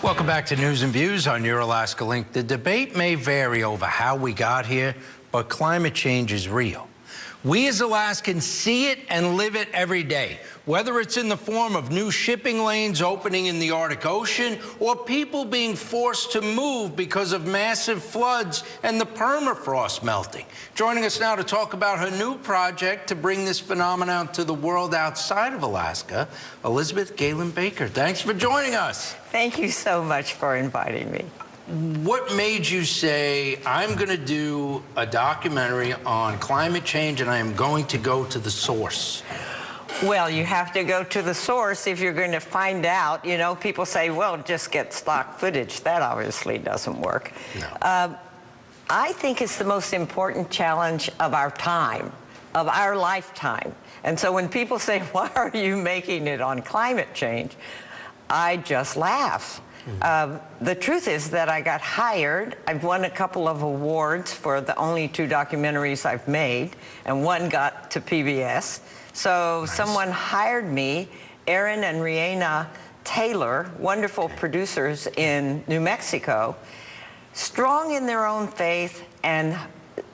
Welcome back to News and Views on Your Alaska Link. The debate may vary over how we got here, but climate change is real. We as Alaskans see it and live it every day, whether it's in the form of new shipping lanes opening in the Arctic Ocean or people being forced to move because of massive floods and the permafrost melting. Joining us now to talk about her new project to bring this phenomenon to the world outside of Alaska, Elizabeth Galen Baker. Thanks for joining us. Thank you so much for inviting me. What made you say, I'm going to do a documentary on climate change and I am going to go to the source? Well, you have to go to the source if you're going to find out. You know, people say, well, just get stock footage. That obviously doesn't work. No. I think it's the most important challenge of our time, of our lifetime. And so when people say, why are you making it on climate change? I just laugh. The truth is that I got hired. I've won a couple of awards for the only 2 documentaries I've made, and one got to PBS. So someone hired me, Aaron and Rihanna Taylor, wonderful producers in New Mexico, strong in their own faith and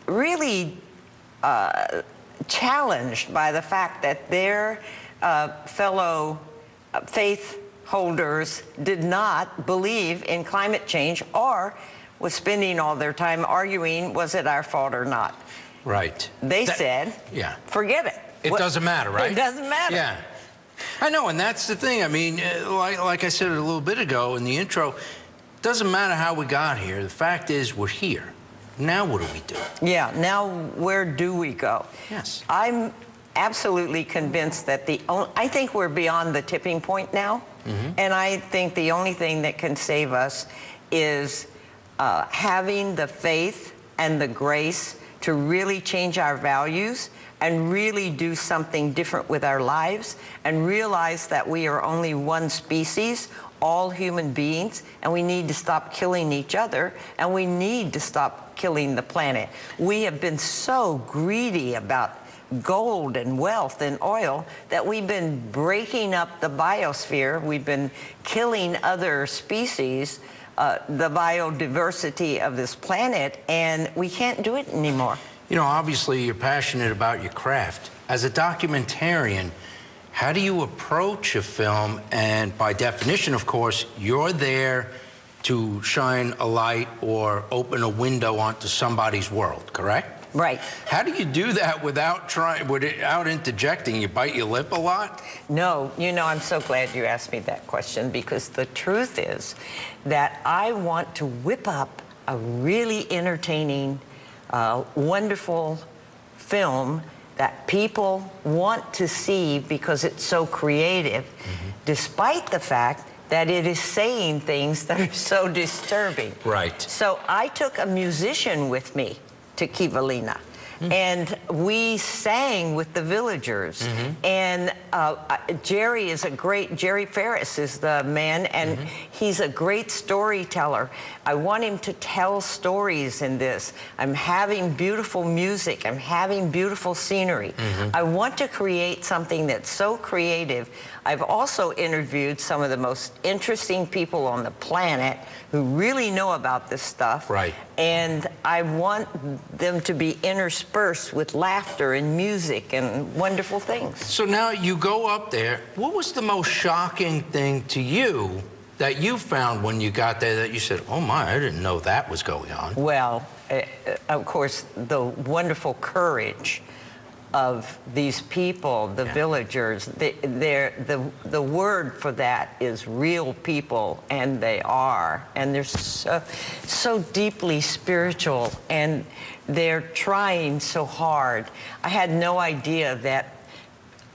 really challenged by the fact that their fellow faith holders did not believe in climate change or was spending all their time arguing, was it our fault or not? Right. They said, yeah, forget it. It doesn't matter, right? It doesn't matter. Yeah. I know, and that's the thing. I mean, like I said a little bit ago in the intro, it doesn't matter how we got here. The fact is we're here. Now what do we do? Yeah, now where do we go? Yes. I'm absolutely convinced that I think we're beyond the tipping point now. And I think the only thing that can save us is having the faith and the grace to really change our values and really do something different with our lives and realize that we are only one species, all human beings, and we need to stop killing each other and we need to stop killing the planet. We have been so greedy about gold and wealth and oil that we've been breaking up the biosphere. We've been killing other species, the biodiversity of this planet, and we can't do it anymore. You know, obviously you're passionate about your craft. As a documentarian, how do you approach a film? And by definition, of course, you're there to shine a light or open a window onto somebody's world, correct? Right. How do you do that without interjecting? You bite your lip a lot? No, you know, I'm so glad you asked me that question because the truth is that I want to whip up a really entertaining, wonderful film that people want to see because it's so creative, despite the fact that it is saying things that are so disturbing. Right. So I took a musician with me to Kivalina. And we sang with the villagers. And Jerry Ferris is the man, and he's a great storyteller. I want him to tell stories in this. I'm having beautiful music. I'm having beautiful scenery. I want to create something that's so creative. I've also interviewed some of the most interesting people on the planet who really know about this stuff. Right. And I want them to be interspersed with laughter and music and wonderful things. So now you go up there. What was the most shocking thing to you that you found when you got there that you said, oh my, I didn't know that was going on? Well, of course, the wonderful courage of these people, the villagers. The word for that is real people, and they are. And they're so deeply spiritual, and they're trying so hard. I had no idea that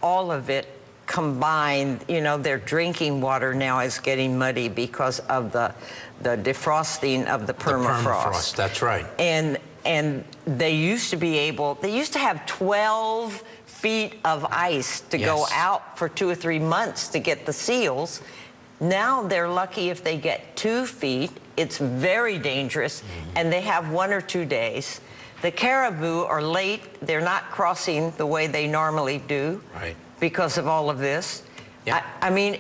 all of it combined, you know, their drinking water now is getting muddy because of the defrosting of the permafrost. That's right. And they used to have 12 feet of ice to go out for 2 or 3 months to get the seals. Now they're lucky if they get 2 feet. It's very dangerous, and they have 1 or 2 days. The caribou are late. They're not crossing the way they normally do because of all of this. I mean,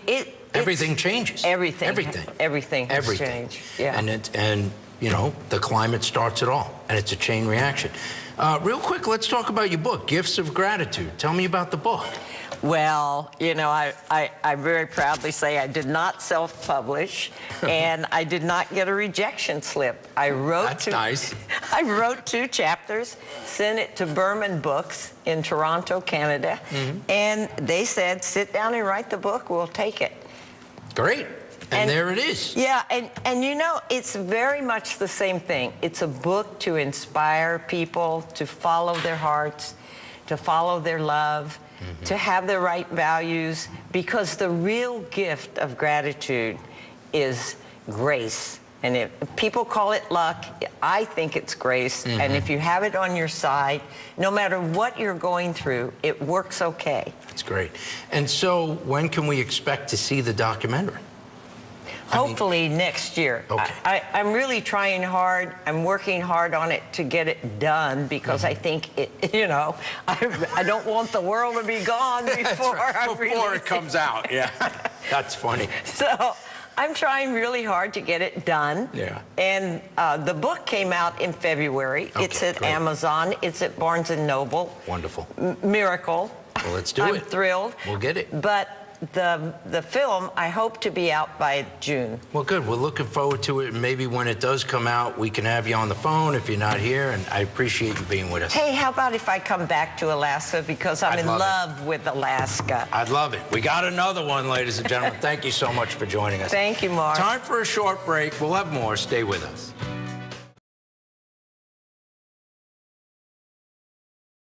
everything changes. Everything has Everything. changed. Yeah. And you know, the climate starts it all, and it's a chain reaction. Real quick, let's talk about your book, Gifts of Gratitude. Tell me about the book. Well, you know, I very proudly say I did not self-publish, and I did not get a rejection slip. I wrote That's nice. I wrote 2 chapters, sent it to Berman Books in Toronto, Canada, and they said, sit down and write the book, we'll take it. Great. And there it is. Yeah, and you know, it's very much the same thing. It's a book to inspire people to follow their hearts, to follow their love, to have the right values, because the real gift of gratitude is grace. And if people call it luck, I think it's grace. And if you have it on your side, no matter what you're going through, it works okay. That's great. And so when can we expect to see the documentary? Hopefully next year. Okay. I'm really trying hard. I'm working hard on it to get it done, because I think, you know, I don't want the world to be gone before it comes out. Yeah, that's funny. So I'm trying really hard to get it done. Yeah. And the book came out in February. Okay, it's at great. Amazon. It's at Barnes & Noble. Wonderful. Miracle. Well, let's do I'm it. thrilled. We'll get it. But the film, I hope to be out by June. Well, good. We're looking forward to it. Maybe when it does come out, we can have you on the phone if you're not here, and I appreciate you being with us. Hey, how about if I come back to Alaska, because I'm in love with Alaska. I'd love it. We got another one, ladies and gentlemen. Thank you so much for joining us. Thank you, Mark. Time for a short break. We'll have more. Stay with us.